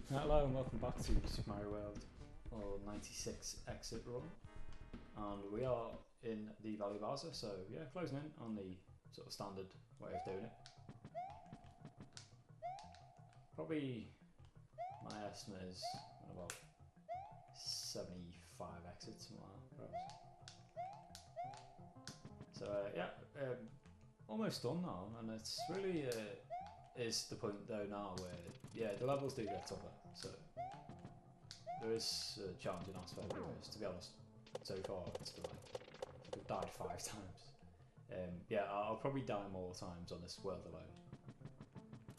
Hello and welcome back to Super Mario World or 96 exit run, and we are in the Valley of Bowser, so yeah, closing in on the sort of standard way of doing it. Probably my estimate is about 75 exits, something like that, perhaps. So yeah, almost done now, and it's really is the point though now where yeah, the levels do get tougher, so there is a challenging aspect of this. To be honest, so far it's been like I've died 5 times. Yeah, I'll probably die more times on this world alone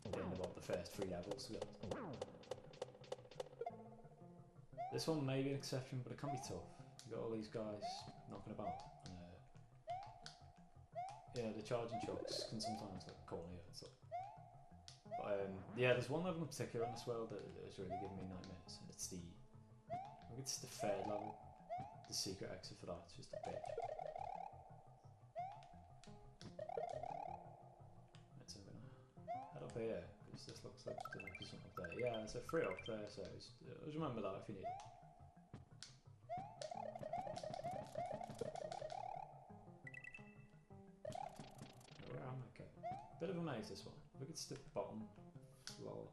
in about the first 3 levels. To be honest. This one may be an exception, but it can be tough. You've got all these guys knocking about. Yeah, the charging trucks can sometimes like corner you. But yeah, there's one level in particular in this world that is really giving me nightmares. It's the, I think it's the 3rd level. The secret exit for that's just a bitch. Right, so I'm gonna head up here because this looks like there's something up there. Yeah, there's a 3 up there, so just remember that if you need it. Where am I going? Bit of a maze this one. I think it's the bottom floor.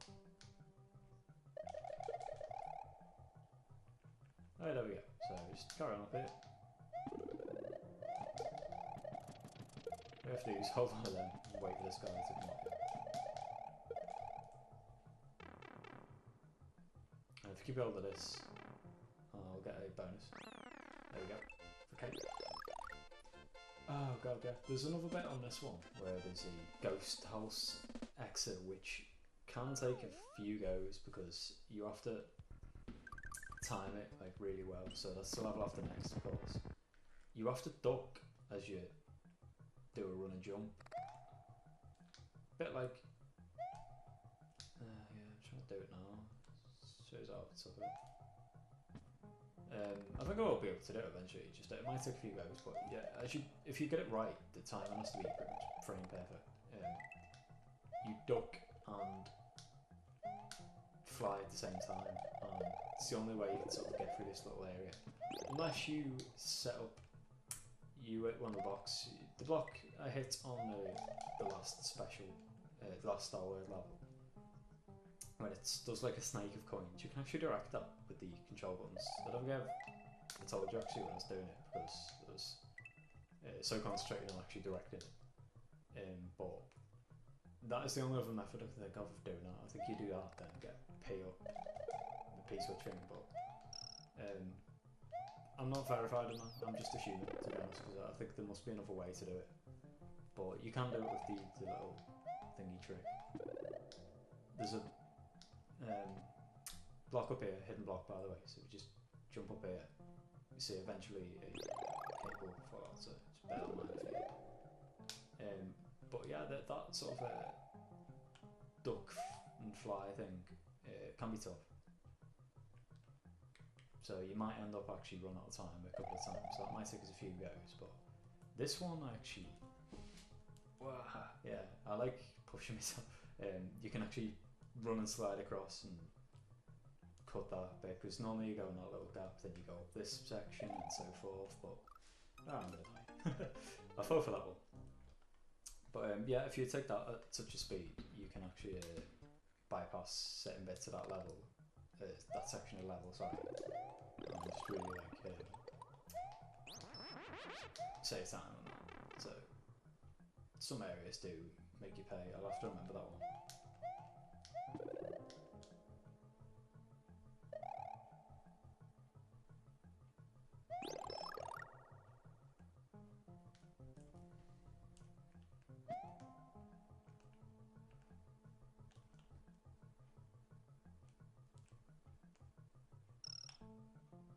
Oh, there we go. So just carry on up here. We have to use hold on to them and wait for this guy to come up. And if you keep hold of this, I'll get a bonus. There we go. Okay. Oh god, yeah. There's another bit on this one where there's a ghost house exit which can take a few goes because you have to time it like really well. So that's the level after next, of course. You have to duck as you do a run and jump. Bit like yeah, I'm trying to do it now. Shows out it's of it. I think I will be able to do it eventually. Just it might take a few goes, but yeah, if you get it right, the timing has to be pretty much frame perfect. You duck and fly at the same time, and it's the only way you can sort of get through this little area. Unless you set up, you hit one of the blocks. The block I hit on the last special, the last Star Wars level, when it does like a snake of coins, you can actually direct that with the control buttons. I don't think I told you actually when I was doing it because it was so concentrated on actually directing it. But that is the only other method I can think of doing that. I think you do that, then get P up, the P switching, but I'm not verified on that, I'm just assuming, to be honest, because I think there must be another way to do it. But you can do it with the little thingy trick. There's a block up here, hidden block by the way, so we just jump up here, you see eventually a cable fall out, so it's better than mine if you but yeah, that sort of duck and fly thing can be tough. So you might end up actually run out of time a couple of times, so that might take us a few goes, but this one actually, wow, yeah, I like pushing myself. You can actually run and slide across and cut that bit, because normally you go in that little gap, then you go up this section and so forth, but I'm gonna die. I fell for that one. But yeah, if you take that at such a speed, you can actually bypass certain bits of that level, that section of level, sorry, and just really like save time on that. So some areas do make you pay, I'll have to remember that one.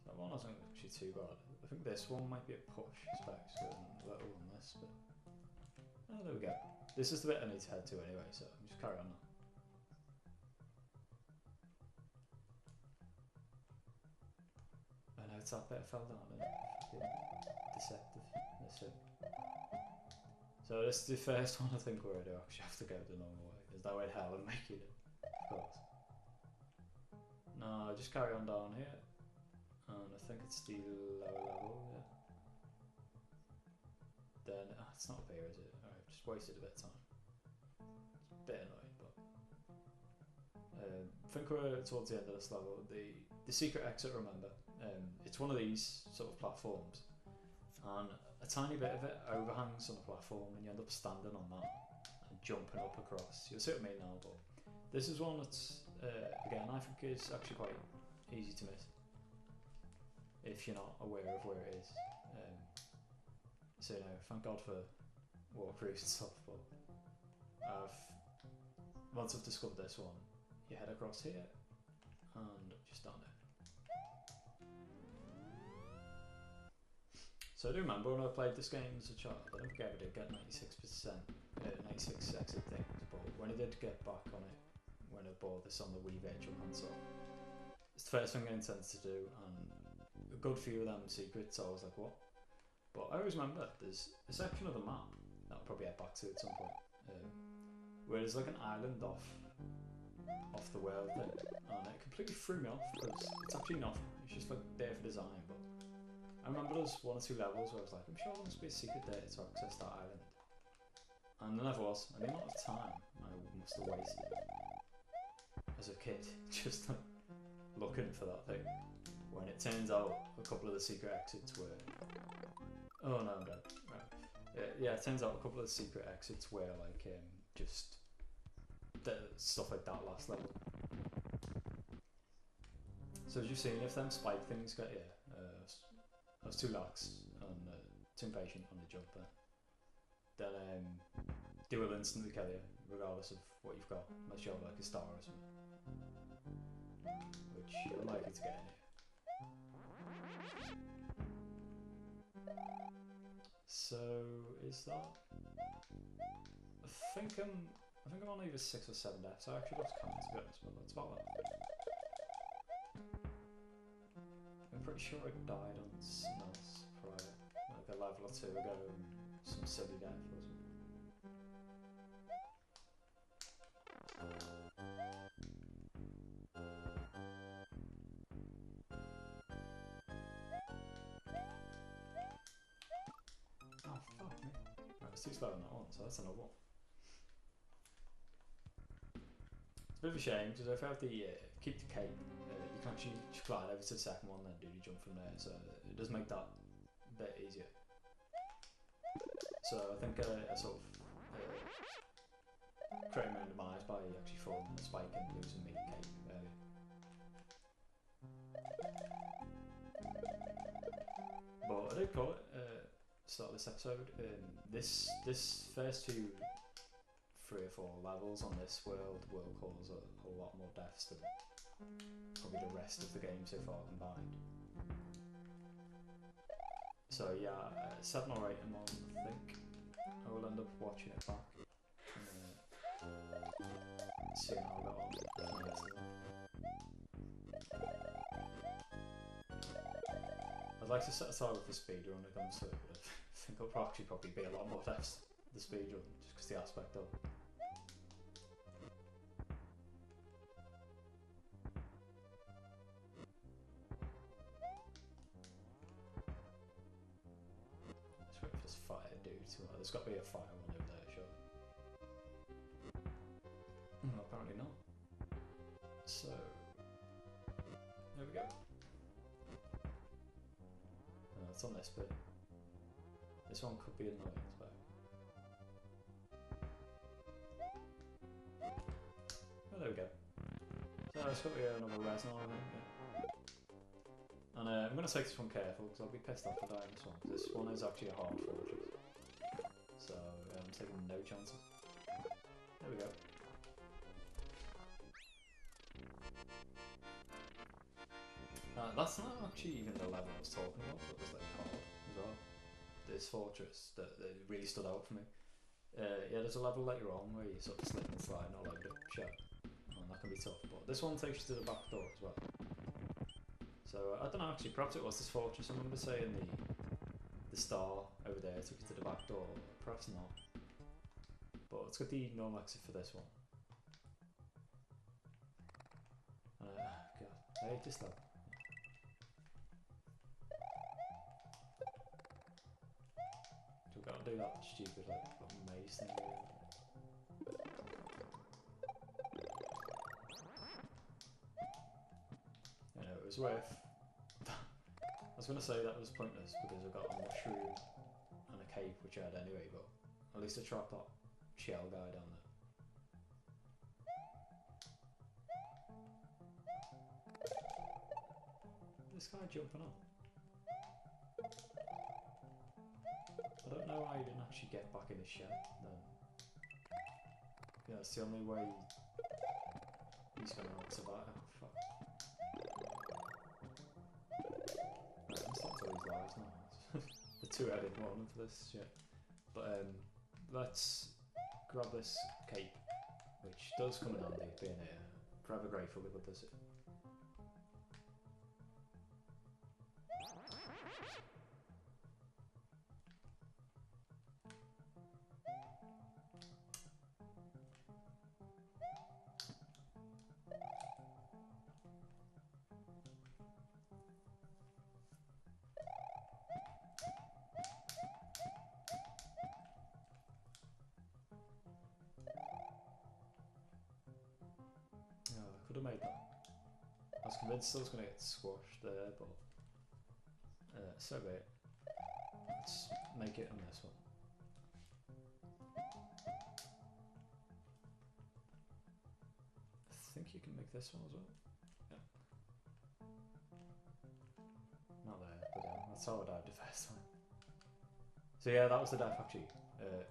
That one wasn't actually too bad. I think this one might be a push, specs, a little on this, but oh, there we go. This is the bit I need to head to anyway, so I'm just carry on now. I know it's that bit I fell down, isn't it? Deceptive. That's it. So this is the first one I think where I do actually have to go the normal way. There's no way in hell of making it, of course. No, just carry on down here. And I think it's the lower level, yeah. Then, it's not up here, is it? Alright, just wasted a bit of time. It's a bit annoying, but... I think we're towards the end of this level. The secret exit, remember, it's one of these sort of platforms. And a tiny bit of it overhangs on a platform and you end up standing on that and jumping up across. You'll see what I mean now, but this is one that's, again, I think is actually quite easy to miss if you're not aware of where it is. So, you know, thank God for walkthroughs and stuff, but once I've discovered this one, you head across here and just down there. So I do remember when I played this game as a child, I don't think I ever did get 96%, 96 exit things, but when I did get back on it, when I bought this on the Wii Virtual Console, it's the first thing I intended to do, and a good few of them secrets, I was like, what? But I always remember there's a section of the map that I'll probably head back to at some point, where there's like an island off the world thing, and it completely threw me off because it's actually nothing, it's just like there for design. But I remember there's 1 or 2 levels where I was like, I'm sure there must be a secret there to access that island, and there never was. And the amount of time I must have wasted as a kid just like looking for that thing, when it turns out a couple of the secret exits were, oh no, I'm dead. Right. Yeah, it turns out a couple of the secret exits were like just stuff like that last level. So as you've seen, if them spike things get you, I was too lax and too impatient on the jump then they will instantly kill you regardless of what you've got, unless you have like a star or something, which you're unlikely to get in here. So is that, I think I'm on either 6 or 7 deaths. I actually lost count to be honest, but that's about that. I'm pretty sure I died on something else prior, like a level or 2 ago, and some silly death or something. Oh fuck me. Right, it's too slow on that one, so that's another one. It's a bit of a shame because if I have the keep the cape, you can actually just glide over to the second one and then do the jump from there, so it does make that a bit easier. So I think I sort of created my own demise by actually falling on the spike and losing me cape earlier. But I did call it start of this episode. This first 2, 3 or 4 levels on this world will cause a whole lot more deaths than probably the rest of the game so far combined. So yeah, 7 or 8 a month, I think. I will end up watching it back and seeing how I got on. I'd like to set a target for speedrun when it comes to it, but I think it'll probably be a lot more deaths the speedrun, just because the aspect of it. Let's wait for this fire dude to, there's got to be a fire one over there, sure. No, apparently not. So, there we go. It's on this bit. This one could be annoying as well. Oh, there we go. So it's got to be another res now, I think. Yeah. And I'm going to take this one careful because I'll be pissed off to die in this one. This one is actually a hard fortress. So I'm taking no chances. There we go. That's not actually even the level I was talking about, that was like hard as well. This fortress that really stood out for me. Yeah, there's a level later on where you sort of slip and slide and all over the ship, and that can be tough, but this one takes you to the back door as well. So I don't know, actually, perhaps it was this fortress. I remember saying the star over there took you to the back door, perhaps not. But let's get the normal exit for this one. God. I hate this though. So we've got to do that stupid like little maze thing here. You know, it was worth. I was going to say that was pointless because I got a mushroom and a cape which I had anyway, but at least I trapped that shell guy down there. This guy jumping on. I don't know why he didn't actually get back in his shed then. Yeah, it's the only way he's going to survive. Oh, fuck. Right, I'm starting to lose lives now. The two-headed one for this shit. But let's grab this cape, which does come in handy, being forever grateful with what does it. Could have made that. I was convinced I was going to get squashed there, but so be it. Let's make it on this one. I think you can make this one as well. Yeah. Not there, but yeah, that's how I died the first time. So yeah, that was the death actually.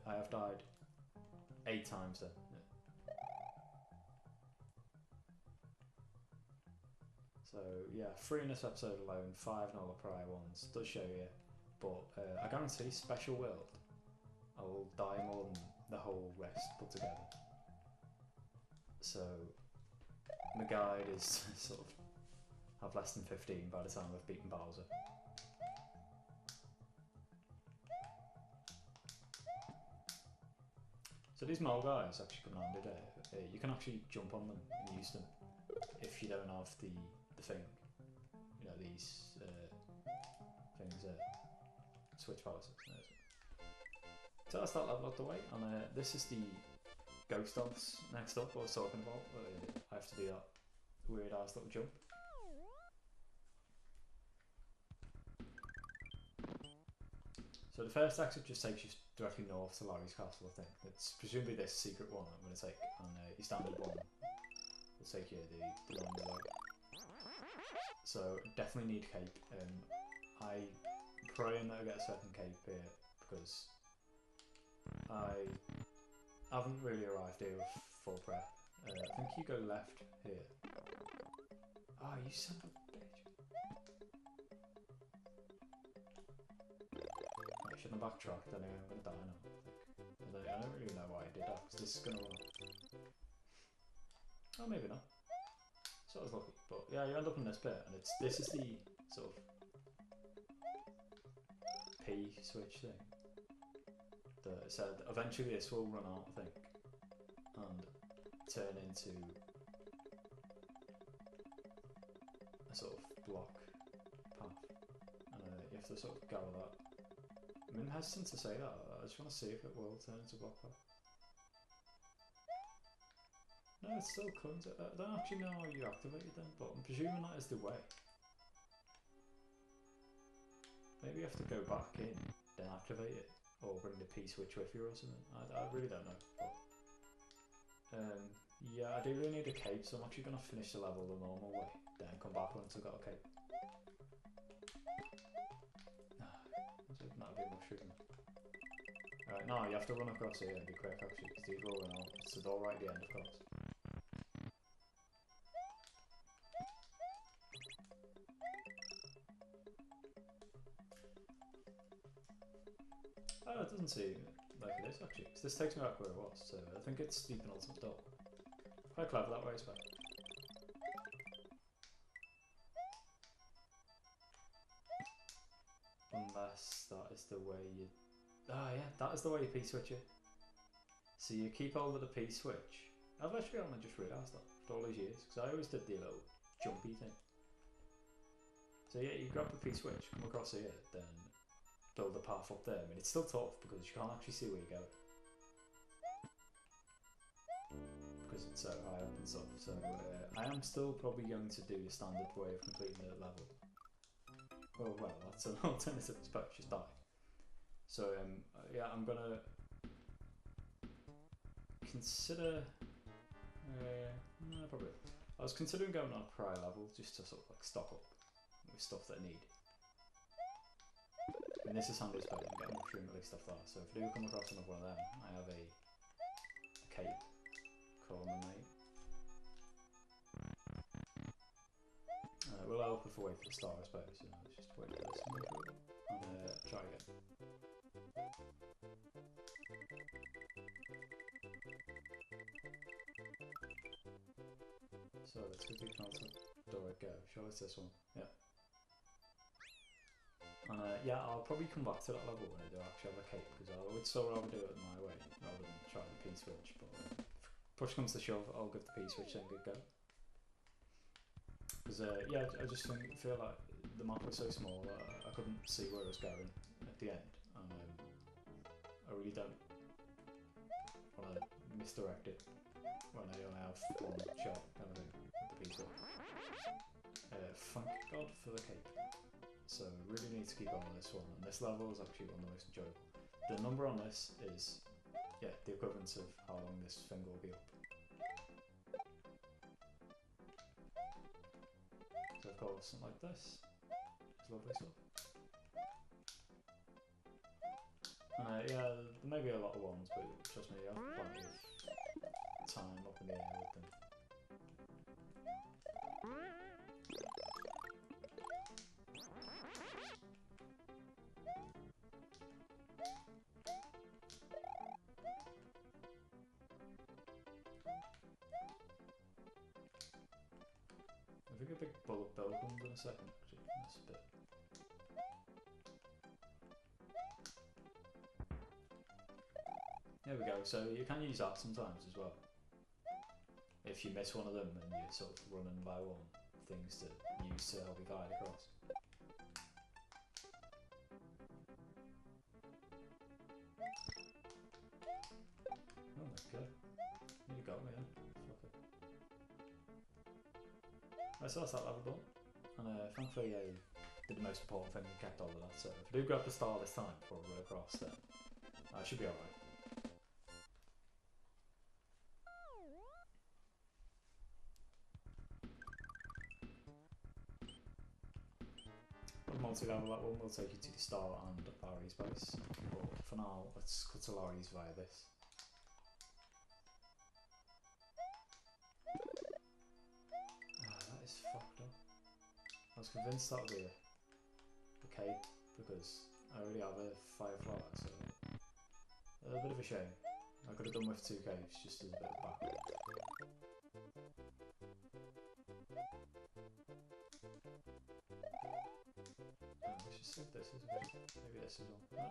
I have died 8 times then. So yeah, 3 in this episode alone, 5 in all the prior ones, does show you, but I guarantee special world, I will die more than the whole rest put together. So my guide is sort of have less than 15 by the time I've beaten Bowser. So these mole guys actually come handy there. You can actually jump on them and use them if you don't have the thing, you know, these things, switch palaces. So that's that level out the way, and this is the ghost dance next up I was talking about. I have to do that weird ass little jump. So the first exit just takes you directly north to Larry's castle, I think. It's presumably this secret one I'm going to take, and your standard one will take you the long way. So definitely need cape. I praying that I get a second cape here because I haven't really arrived here with full prep. I think you go left here. Oh, you son of a bitch! I shouldn't have backtracked. Anyway, I'm gonna die now. I don't really know why I did that because this is gonna run. Oh, maybe not. So I was lucky, but yeah, you end up in this bit, and this is the sort of P switch thing. That said eventually this will run out, I think, and turn into a sort of block path, and you have to sort of gather that. I'm hesitant to say that. I just want to see if it will turn into a block path. No, it's still comes. I don't actually know how you activate it then, but I'm presuming that is the way. Maybe you have to go back in, then activate it, or bring the P switch with you or something. I really don't know. But, yeah, I do really need a cape, so I'm actually going to finish the level the normal way, then come back once I've got a cape. That'll be a mushroom. Alright, no, you have to run across here and be quick actually, because these rolling out. It's the door right at the end, of course. Oh, it doesn't seem like it is actually, because this takes me back where it was, so I think it's the penultimate door. Quite clever that way, I suppose. Unless that is the way you... Ah, yeah, that is the way you P-switch it. So you keep hold of the P-switch. I've actually only just realised that after all these years, because I always did the little jumpy thing. So yeah, you grab the P-switch, come across here, then build a path up there. I mean, it's still tough because you can't actually see where you go. Because it's so high up and stuff. So I am still probably going to do the standard way of completing the level. Oh well, that's an alternative, I suppose, just die. So yeah, I'm gonna consider. No, probably. I was considering going on a prior level just to sort of like stock up with stuff that I need. I mean, this is handy as well. You can get mushroom at least stuff there. So if I do come across another one of them, I have a cape, culminate. We'll help if we wait for the star, I suppose. You know, let's just wait for this and try again. So let's go through the door it go. Sure, it's this one. Yeah. And yeah, I'll probably come back to that level when I do actually have a cape, because I would still rather do it my way rather than try the P-switch. But if push comes to shove, I'll give the P-switch and good go. Because yeah, I just feel like the map was so small that I couldn't see where it was going at the end, and I really don't want to misdirect it when I only have one shot kind of thing with the P-switch. Thank God for the cape. So really need to keep on this one, and this level is actually one of the most enjoyable. The number on this is, yeah, the equivalent of how long this thing will be up. So of course, something like this is lovely stuff. Yeah, there may be a lot of ones, but trust me, you have plenty of time up in the air with them. I think a big bullet bill comes in a second, actually, from this bit. There we go, so you can use that sometimes as well. If you miss one of them and you're sort of running by one, things to use to help you guide across. Oh my god, you got me then. Fuck it. Right, so that's that level done. And thankfully I did the most important thing and kept all of that. So if I do grab the star this time before I go across, then I should be alright. Multi-level, that one will take you to the star and Larry's base, but for now let's cut to Larry's via this. That is fucked up. I was convinced that would be a cape because I already have a fire flower, so a bit of a shame. I could have done with 2 capes just as a bit of backup. Let's just see if this is a bit. Maybe this is on. No.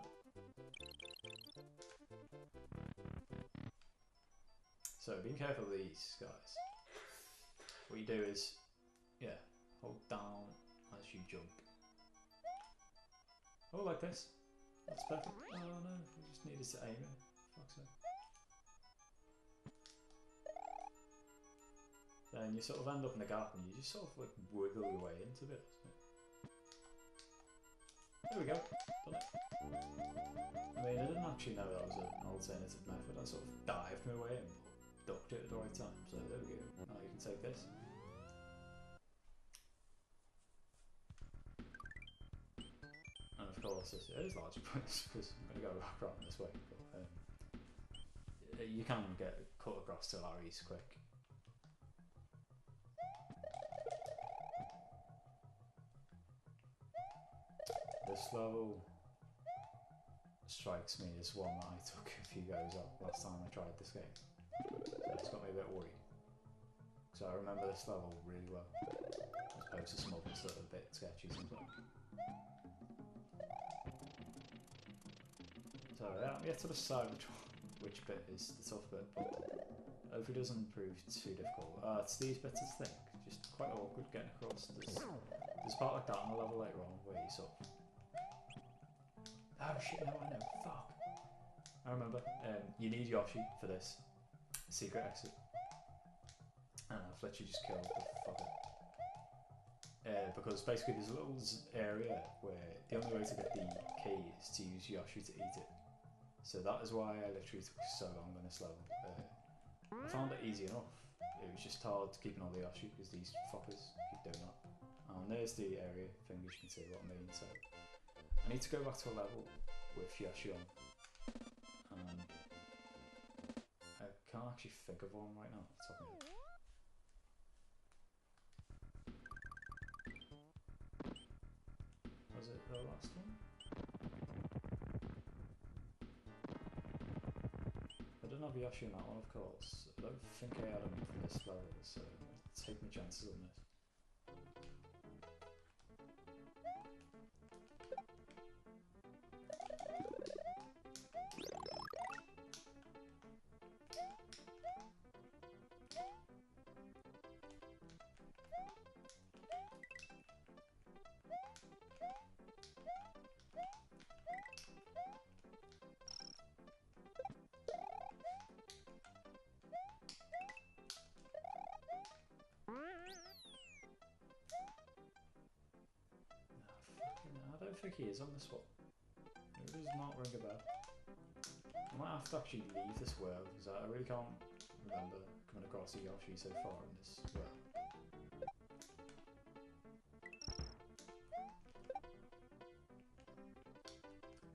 So being careful of these guys. What you do is, yeah, hold down as you jump. Oh, like this. That's perfect. Oh no, we just needed to aim it. Fuck's sake. Then you sort of end up in the gap and you just sort of like wiggle your way into it. There we go, done it. I mean, I didn't actually know that was an alternative method. I sort of dived my way in, ducked it at the right time. So there we go. Now you can take this. And of course, it is larger points because I'm going to go around this way. But you can get cut across to Larry's quick. This level strikes me as one that I took a few goes up last time I tried this game. So it's got me a bit worried. So I remember this level really well, as opposed to some others that are a bit sketchy sometimes. So yeah, I'm yet to decide which bit is the tough bit, but hopefully it doesn't prove too difficult. It's these bits I think, just quite awkward getting across. There's There's a part like that on the level later on where you sort of... Oh shit, no, I know. Fuck. I remember. You need Yoshi for this secret exit. And I've literally just killed the fucker. Because basically there's a little area where the only way to get the key is to use Yoshi to eat it. So that is why I literally took so long on this level. I found it easy enough. It was just hard keeping all the Yoshi because these fuckers keep doing that. And there's the area thing, you can see what I mean. So I need to go back to a level with Yoshi on. And I can't actually think of one right now. Was it the last one? I don't have Yoshi in that one, of course. I don't think I had him for this level, so I'll take my chances on this. I don't think he is on this one. It does not ring a bell. I might have to actually leave this world because I really can't remember coming across a Yoshi so far in this world.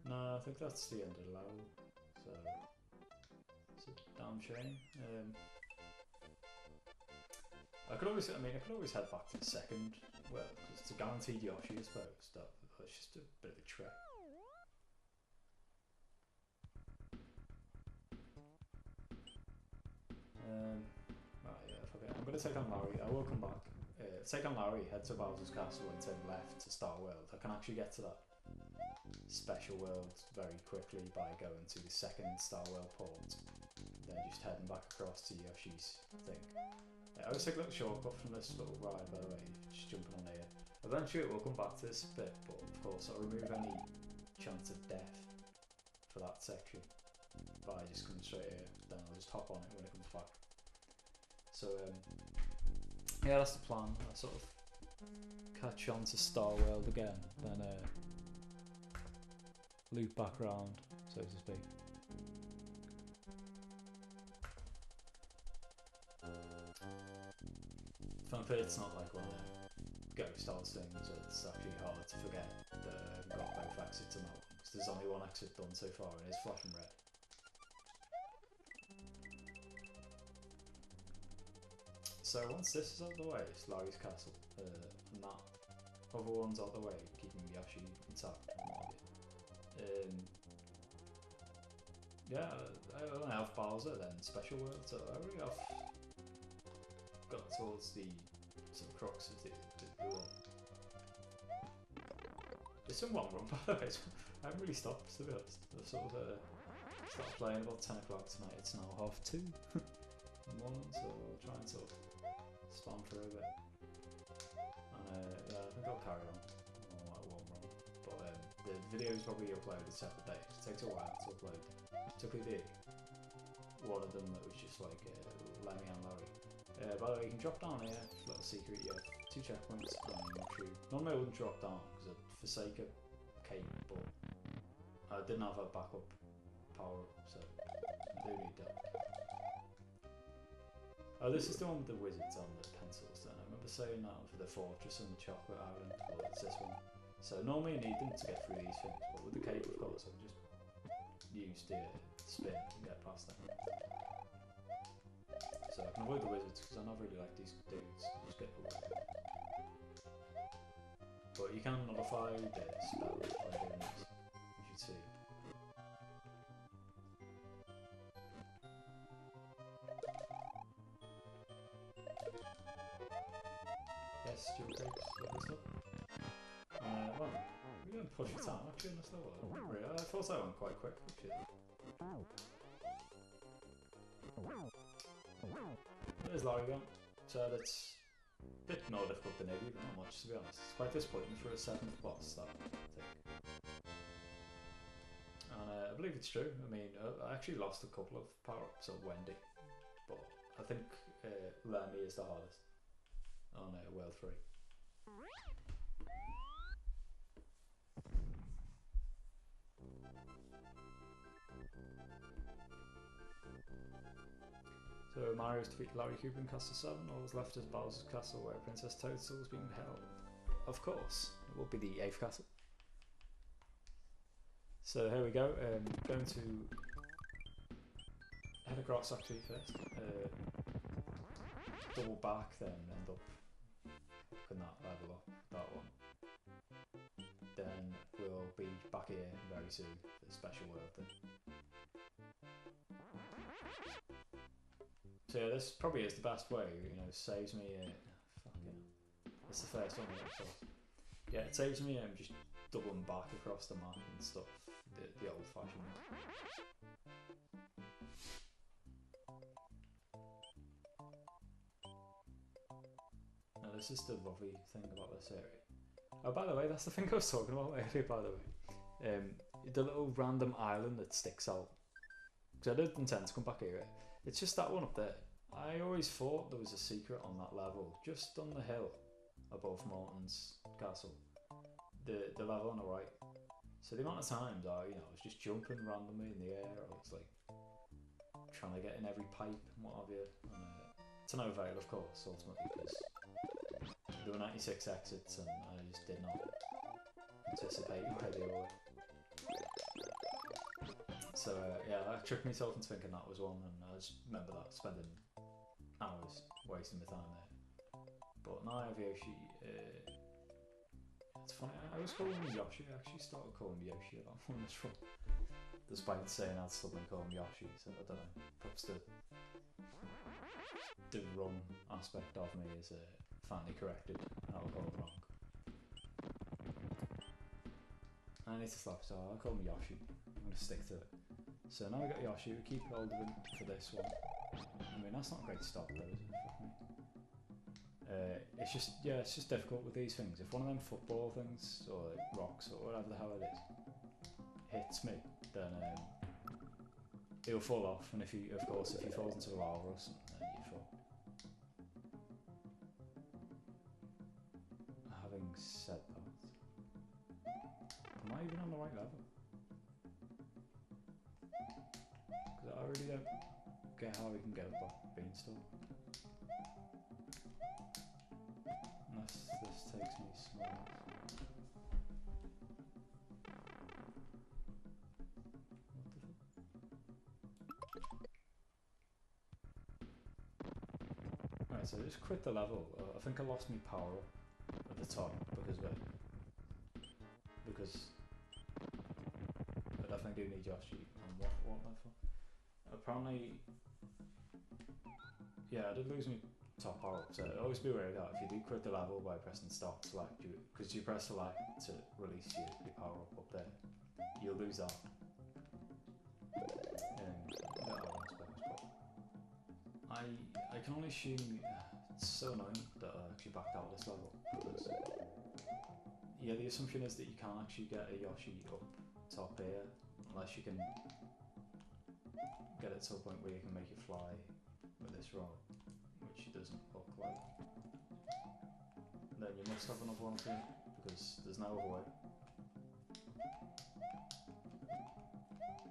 No, I think that's the end of the level, so it's a damn shame. I could always head back to the second world because it's a guaranteed Yoshi, I suppose. That's just a bit of a trick. Right, yeah, fuck it. I'm gonna take on Larry. I will come back. Take on Larry, head to Bowser's Castle and turn left to Star World. I can actually get to that special world very quickly by going to the second Star World port, then just heading back across to Yoshi's thing. I always take a little shortcut from this little ride, by the way, just jumping on here. Eventually we'll come back to this bit, but of course I'll remove any chance of death for that section by just coming straight here, then I'll just hop on it when it comes back. So yeah, that's the plan. I sort of catch on to Star World again, then loop back round, so to speak. Frankly, it's not like one of them ghost house things, it's actually hard to forget that I haven't got both exits in that one, because there's only one exit done so far and it's flashing red. So once this is out of the way, it's Larry's Castle, and that other one's out of the way, keeping Yoshi intact and what have you. Yeah, I only have Bowser then, Special World, so I really have got towards the sort of crux of the run. There's some long run, by the way. I haven't really stopped, to be honest. I've sort of started playing about 10 o'clock tonight. It's now 2:30 in the morning, so I'll try and sort of spam through a bit. And yeah, I think I'll carry on. I won't run. But the videos probably uploaded separate days. It takes a while to upload. Particularly one of them that was just like Lemmy and Larry. By the way, you can drop down here, little secret, you have 2 checkpoints and mushroom. Normally I wouldn't drop down because I'd forsake a cape, but I didn't have a backup power up, so I do need that. Oh, this is the one with the wizards on the pencils then. I remember saying that for the fortress and the chocolate island, but it's this one. So normally you need them to get through these things, but with the cape of course I can just use the spin and get past them. So I can avoid the wizards because I don't really like these dudes, just get away. But you can nullify the spell by doing this, you should see. Yes, jewel capes, lovely stuff. Well, we didn't push it out actually in this level. Really, I thought that went quite quick actually. There's Larry again. So let's Bit more difficult than Iggy, but not much to be honest. It's quite disappointing for a 7th boss, that thing. And I believe it's true. I mean, I actually lost a couple of power-ups on Wendy, but I think Lemmy is the hardest on World 3. So Mario's defeated Larry Cooper in Castle 7, all that's left is Bowser's Castle where Princess Toadstool is being held. Of course, it will be the 8th castle. So here we go, going to head across actually first, double back then end up picking that level up, that one. Then we'll be back here very soon for the special world thing. So yeah, this probably is the best way, you know, saves me, fucking, it's the first one, of course. Yeah, it saves me just doubling back across the map and stuff, the old fashioned way. Now this is the lovely thing about this area. Oh, by the way, that's the thing I was talking about earlier, by the way. The little random island that sticks out. Because I did intend to come back here. It's just that one up there. I always thought there was a secret on that level, just on the hill above Morton's castle. The level on the right. So the amount of times I was just jumping randomly in the air, I was like trying to get in every pipe and what have you. And, to no avail, of course, ultimately, because there were 96 exits and I just did not anticipate where they were. So yeah, I tricked myself into thinking that was one, and I just remember that, spending hours wasting my time there. But now I have Yoshi. It's funny, I was calling him Yoshi. I actually started calling him Yoshi a lot more in this run, despite saying I'd still been calling him Yoshi. So I don't know. Perhaps the run aspect of me is finally corrected. I'll go wrong. I need to stop, so I'll call him Yoshi. I'm going to stick to it. So now we got Yoshi, we keep hold of him for this one. I mean, that's not a great start though, is it? Fuck me. It's just difficult with these things. If one of them football things, or like rocks, or whatever the hell it is, hits me, then he'll fall off, and if he falls into lava or something, then you fall. Having said that, am I even on the right level? Because I really don't get how we can get up that beanstalk. Unless this takes me somewhere else. Alright, so I just quit the level. I think I lost my power up at the top because of it. Because I definitely do need Yoshi on what level? Apparently, yeah, I did lose my top power up, so always be aware of that. If you do quit the level by pressing stop select, because you press select to release your power up there, you'll lose that. I can only assume it's so annoying that I actually backed out of this level, because yeah, the assumption is that you can't actually get a Yoshi up top here unless you can get it to a point where you can make it fly with this rod, which doesn't look like. Then you must have another one here, because there's no other way.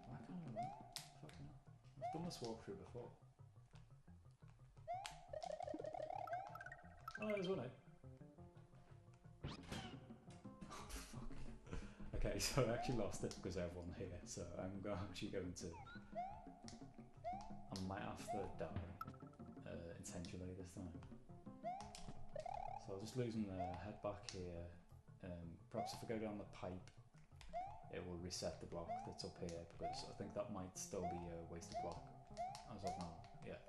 Why can't I run? Fucking hell. I've done this walkthrough before. Oh, there's one here. Oh, fuck. Okay, so I actually lost it because I have one here, so I'm actually going to... I might have to die intentionally this time. So I'll just lose him there, head back here. Perhaps if I go down the pipe, it will reset the block that's up here, because I think that might still be a wasted block as of now. Yeah.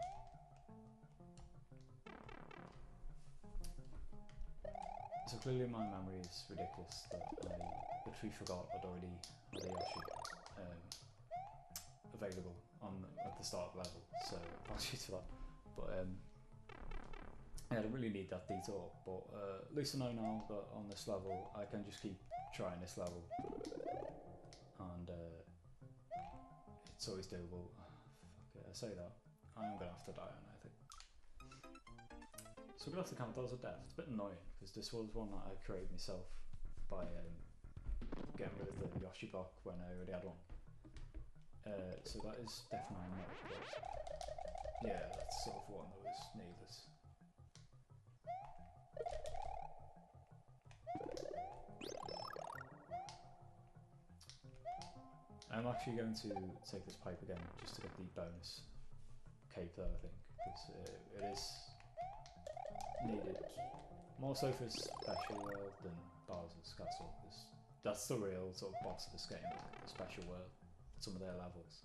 So clearly my memory is ridiculous that I literally forgot I'd already had a Yoshi available at the start of the level, so apologies for that. But Yeah, I don't really need that detour, but at least I know now that on this level I can just keep trying this level, and it's always doable. Fuck it, I say that. I am gonna have to die on it, I think. So we're gonna have to count those as a death. It's a bit annoying because this was one that I created myself by getting rid of the Yoshi block when I already had one. So that is definitely not good. Yeah, that's sort of one that was needless. I'm actually going to take this pipe again just to get the bonus cape though, I think, because it is needed more so for Special World than Bowser's Castle, because that's the real sort of boss of this game, the Special World. Some of their levels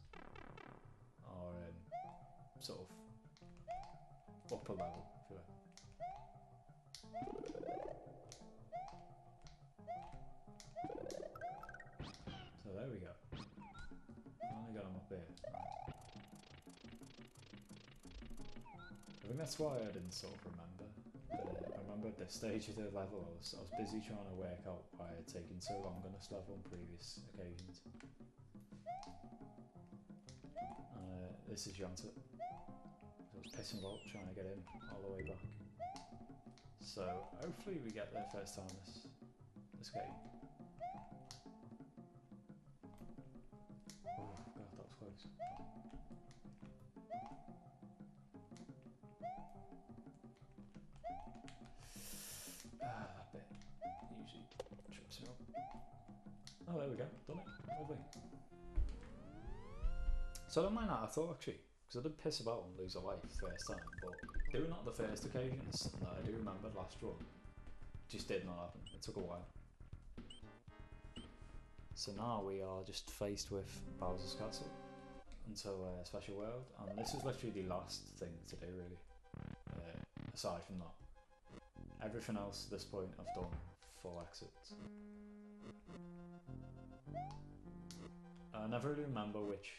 are sort of upper level, if you like. So there we go. Finally got him up here. I think that's why I didn't sort of remember. I remember at this stage of the level I was busy trying to work out why I had taken so long on this level on previous occasions. This is Yonta. I was pissing about trying to get in all the way back. So hopefully we get there first time this game. Oh god, that was close. That bit usually trips me up. Oh, there we go, done it. Lovely. So I don't mind that at all actually, because I did piss about and lose a life first time, but doing that the first occasion is something that I do remember last run. Just did not happen, it took a while. So now we are just faced with Bowser's Castle until Special World, and this is literally the last thing to do really, aside from that. Everything else at this point I've done full exits. I never really remember which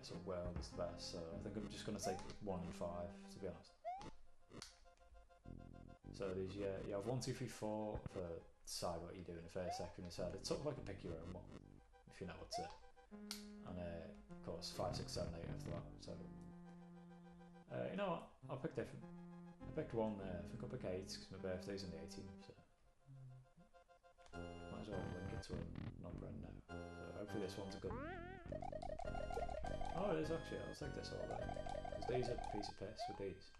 sort of world is the best, so I think I'm just going to take 1 and 5 to be honest. So there's you have 1, 2, 3, 4 for decide what you do in the first, second, and third. It's sort of like a pick your own one, if you know what to. And of course 5, 6, 7, 8 after that. So you know what? I'll pick different. I picked 1 there. I think I'll pick 8 because my birthday's on the 18th. So might as well link it to a number in now. So hopefully this one's a good one. Oh, it is actually. I'll take this all day. Because these are a piece of piss with these.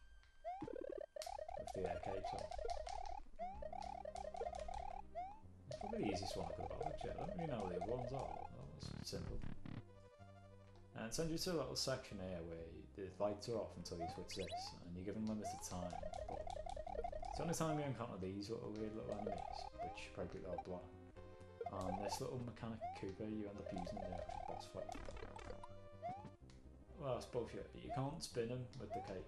With the capes on. It's probably the easiest one I could have had actually. I don't really know what the other ones are. That was simple. And it sends you to a little section here where the lights are off until you switch this, and you're given limited time. But it's the only time you encounter these little weird little enemies, which probably are black. And this little mechanic Koopa you end up using in the actual boss fight. Well, that's bullshit. You can't spin him with the cape.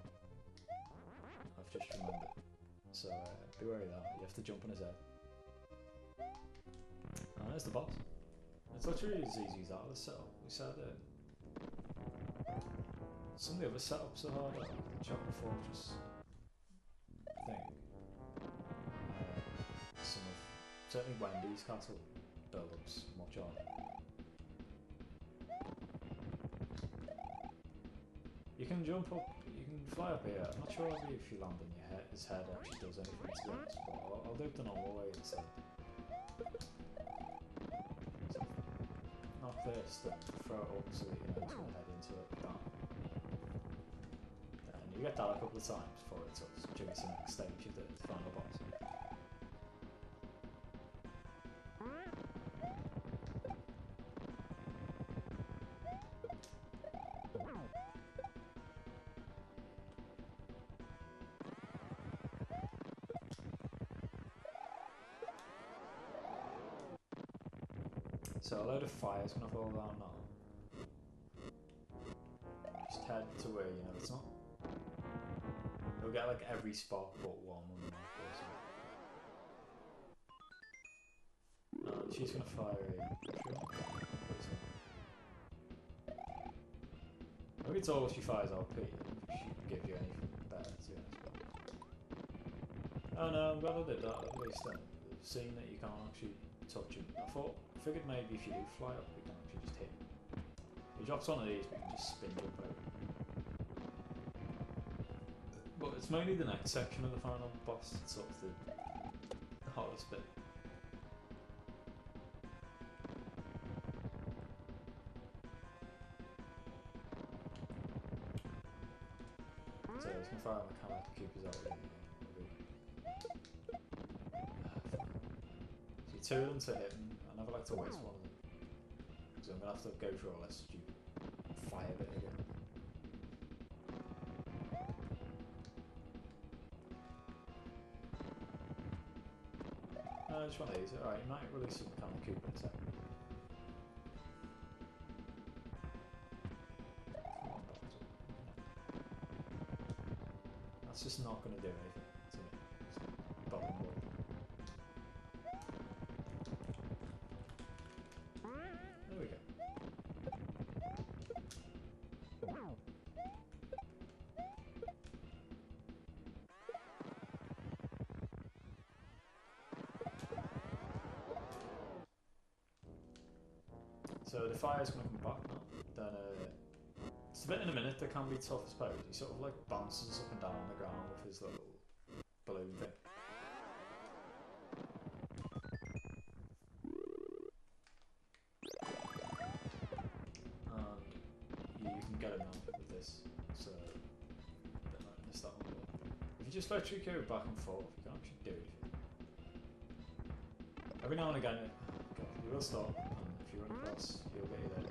I've just remembered. So be wary of that. You have to jump on his head. And there's the boss. It's literally as easy as that. Let's set up. We said some of the other setups are harder. The Chocolate Fortress thing. Some of certainly Wendy's castle build-ups much harder. You can jump up, you can fly up here. I'm not sure if you land on your head, his head actually does anything to be honest, but I'll do it the normal way instead. So, knock this, then throw it up so that you know it's going to head into it. Bam. And you get that a couple of times before it sort of triggers the next stage of the final boss. So a load of fire's gonna fall down now. Just head to where you know it's not. You'll get like every spot but one on the map or something. She's gonna fire a mushroom. I think it's always she fires LP. She can give you anything better to be honest. Oh no, I'm glad I did that at least then. Seeing that you can't actually touch him. Figured maybe if you do fly up, you can actually just hit him. He drops one of these, but you can just spin jump over. But it's mainly the next section of the final boss that's sort of the hardest bit. So I was going to fire my camera to keep us out of so 2 of them to hit him. I never like to waste one of them. So I'm going to have to go through all this stupid fire bit again. Just one of these. Alright, you might release some kind of Koopa in a second. That's just not going to do anything to me. It's bottom wall. There we go. So the fire's going to come back now. Then it's a bit in a minute that can be tough, I suppose. He sort of like bounces up and down on the ground with his little balloon thing. And you can get him now with this. So I might miss that one. If you just let you go back and forth, you can actually do it. Every now and again, you will stop. If you run across, he'll get you there.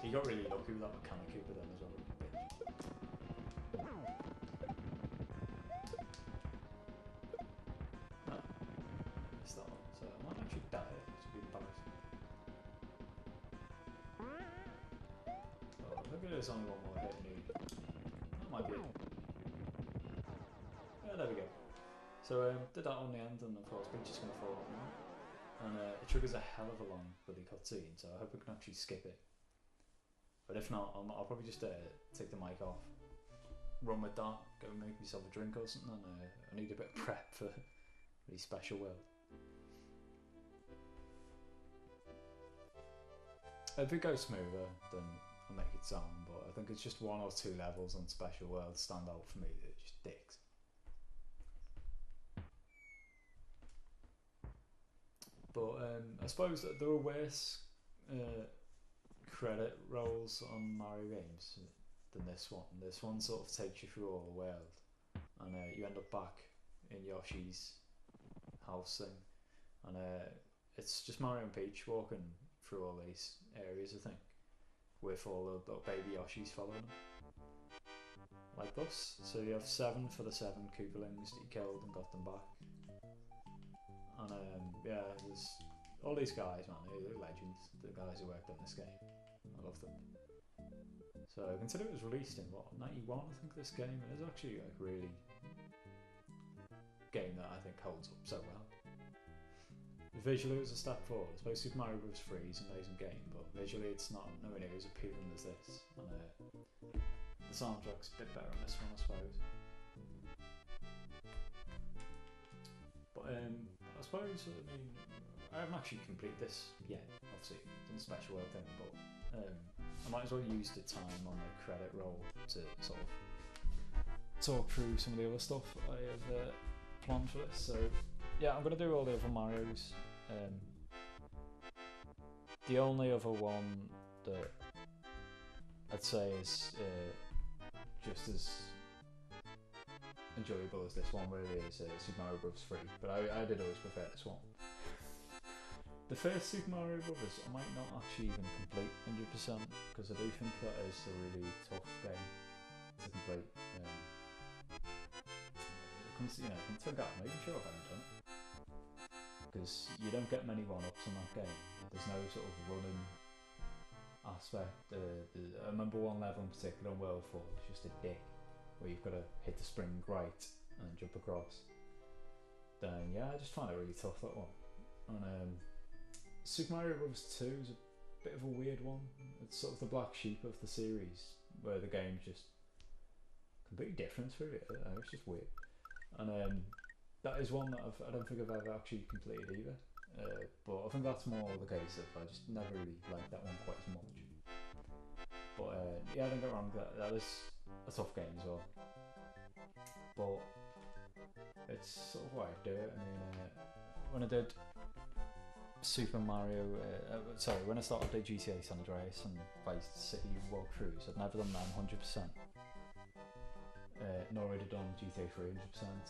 He got really lucky with that mechanic Koopa then as well. No, missed that one. So I might actually die, which would be embarrassing. Oh, look at it, there's only one more hit need. That might be it. Yeah, there we go. So did that on the end, and of course Peach is going to fall off now. And it triggers a hell of a long bloody cutscene, so I hope we can actually skip it. But if not, I'll probably just take the mic off, run with that, go make myself a drink or something, and I need a bit of prep for the special world. If it goes smoother, then I'll make it sound, but I think it's just 1 or 2 levels on special world stand out for me that are just dicks. But I suppose that there are worse credit rolls on Mario games than this one. This one sort of takes you through all the world, and you end up back in Yoshi's house thing, and it's just Mario and Peach walking through all these areas, I think, with all the little baby Yoshis following them, like this. So you have 7 for the 7 Koopalings that you killed and got them back. And yeah, there's all these guys, man, they're legends, the guys who worked on this game. I love them. So consider it was released in what, 91 I think this game, and it's actually like really game that I think holds up so well. Visually it was a step forward. I suppose Super Mario Bros. 3 is an amazing game, but visually it's not nowhere near as appealing as this. And the soundtrack's a bit better on this one, I suppose. But I suppose, I mean, I haven't actually completed this yet, obviously, done the special world thing, but I might as well use the time on the credit roll to sort of talk through some of the other stuff I have planned for this. So yeah, I'm going to do all the other Marios. The only other one that I'd say is just as enjoyable as this one really is Super Mario Bros. 3, but I did always prefer this one. The first Super Mario Bros. I might not actually even complete 100% because I do think that is a really tough game to complete. Until I'm even sure if I haven't done it, because you don't get many one-ups in that game. There's no sort of running aspect. I remember one level in particular on World 4 was just a dick, where you've got to hit the spring right and jump across. Then yeah, I just find it really tough, that one. And Super Mario Bros. 2 is a bit of a weird one. It's sort of the black sheep of the series, where the game's just completely different through it. It's just weird. And that is one that I don't think I've ever actually completed either. But I think that's more the case of I just never really liked that one quite as much. But yeah, don't get me wrong, that was a tough game as well. But it's sort of why I do it. I mean, when I did Super Mario, when I started the GTA San Andreas and Vice City walkthroughs, I'd never done them 100%. Nor had I done GTA 3 100%,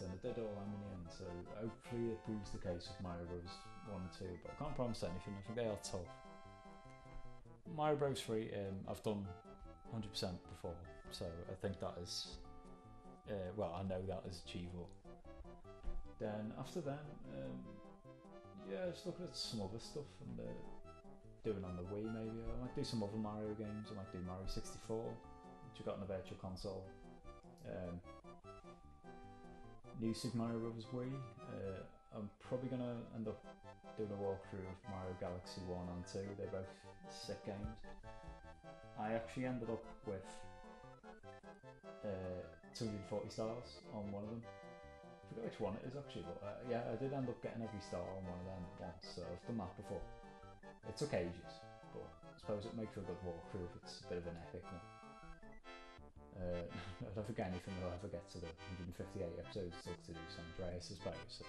and I did all them in the end, so hopefully it proves the case with Mario Bros 1 and 2, but I can't promise anything, I think they are tough. Mario Bros 3, I've done 100% before, so I think that is, I know that is achievable. Then after that, yeah, just looking at some other stuff and doing on the Wii maybe. I might do some other Mario games. I might do Mario 64, which I got on the Virtual Console. New Super Mario Bros. Wii. I'm probably gonna end up doing a walkthrough of Mario Galaxy 1 and 2. They're both sick games. I actually ended up with 240 stars on one of them. I forget which one it is actually, but yeah, I did end up getting every star on one of them once, so I've done that before. It took ages, but I suppose it makes for a good walkthrough if it's a bit of an epic one. I don't think anything will ever get to the 158 episodes it took to do San Andreas, I suppose. So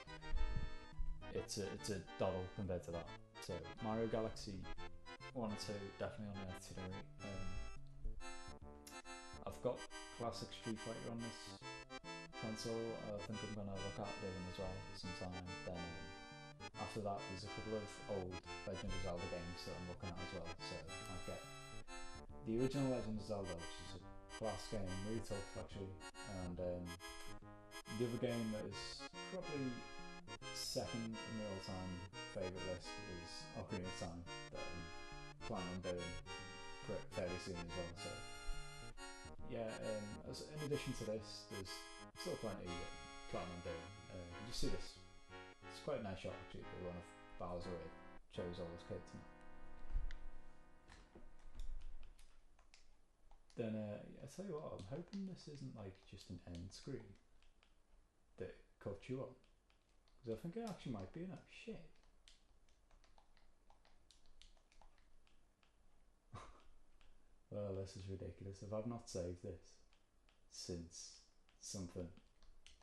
it's a doddle compared to that. So Mario Galaxy 1 and 2 definitely on the itinerary. I've got classic Street Fighter on this console. I think I'm gonna look at doing as well sometime. Then after that, there's a couple of old Legend of Zelda games that I'm looking at as well. So I'll get the original Legend of Zelda, which is a class game, really tough actually, and the other game that is probably second on the all-time favourite list is Ocarina of Time, that I'm planning on doing fairly soon as well. So yeah, in addition to this, there's still plenty that I'm planning on doing. You see this? It's quite a nice shot actually. The one of Bowser where it shows all his kids. Then I tell you what, I'm hoping this isn't like just an end screen that cuts you up, because I think it actually might be enough. Shit. Well, this is ridiculous. If I've not saved this since something,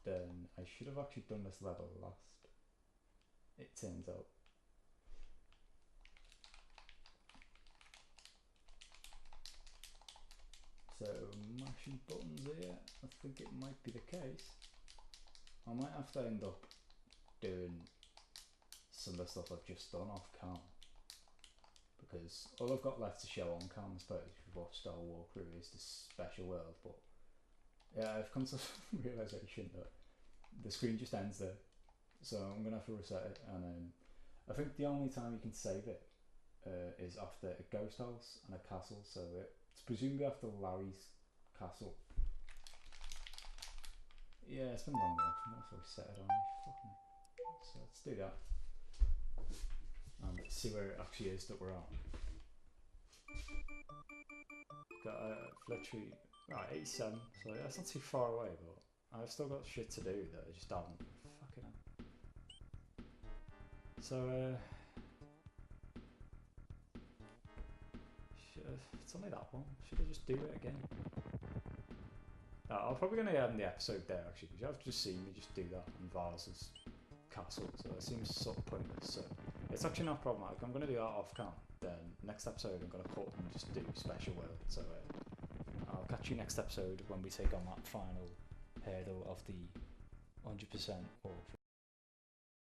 then I should have actually done this level last, it turns out. So mashing buttons here, I think it might be the case. I might have to end up doing some of the stuff I've just done off cam, because all I've got left to show on cam, I suppose, if you've watched our walkthrough, is this special world. But yeah, I've come to the realisation that the screen just ends there, so I'm gonna have to reset it. And I think the only time you can save it is after a ghost house and a castle, so it's presumably after Larry's castle. Yeah, it's been long enough. I'm gonna have to reset it on me. Fucking. So let's do that and see where it actually is that we're at. Got literally 87, so yeah, it's not too far away, but I've still got shit to do that I just haven't. Fucking hell. So it's only that one. Should I just do it again? I'm probably going to end the episode there actually, because you have just seen me just do that in Vars's castle, so it seems sort of pointless. So it's actually not problematic. I'm going to do that off cam. Then next episode I'm going to cut and just do special world. So I'll catch you next episode when we take on that final hurdle of the 100% walkthrough.